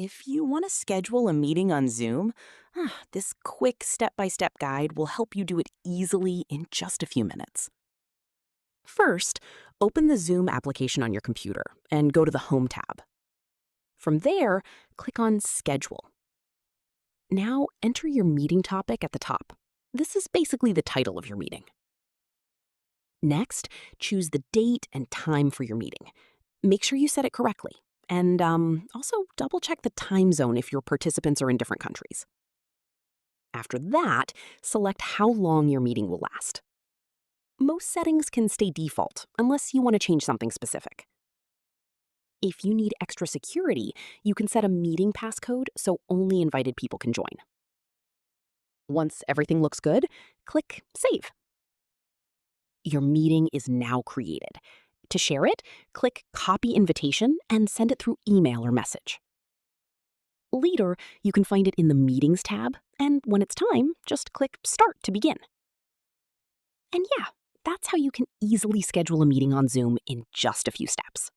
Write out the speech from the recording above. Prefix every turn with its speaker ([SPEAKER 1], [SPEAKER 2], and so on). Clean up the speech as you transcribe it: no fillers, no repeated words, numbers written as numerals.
[SPEAKER 1] If you want to schedule a meeting on Zoom, this quick step-by-step guide will help you do it easily in just a few minutes. First, open the Zoom application on your computer and go to the Home tab. From there, click on Schedule. Now, enter your meeting topic at the top. This is basically the title of your meeting. Next, choose the date and time for your meeting. Make sure you set it correctly. And also double-check the time zone if your participants are in different countries. After that, select how long your meeting will last. Most settings can stay default, unless you want to change something specific. If you need extra security, you can set a meeting passcode so only invited people can join. Once everything looks good, click Save. Your meeting is now created. To share it, click Copy Invitation and send it through email or message. Later, you can find it in the Meetings tab, and when it's time, just click Start to begin. And yeah, that's how you can easily schedule a meeting on Zoom in just a few steps.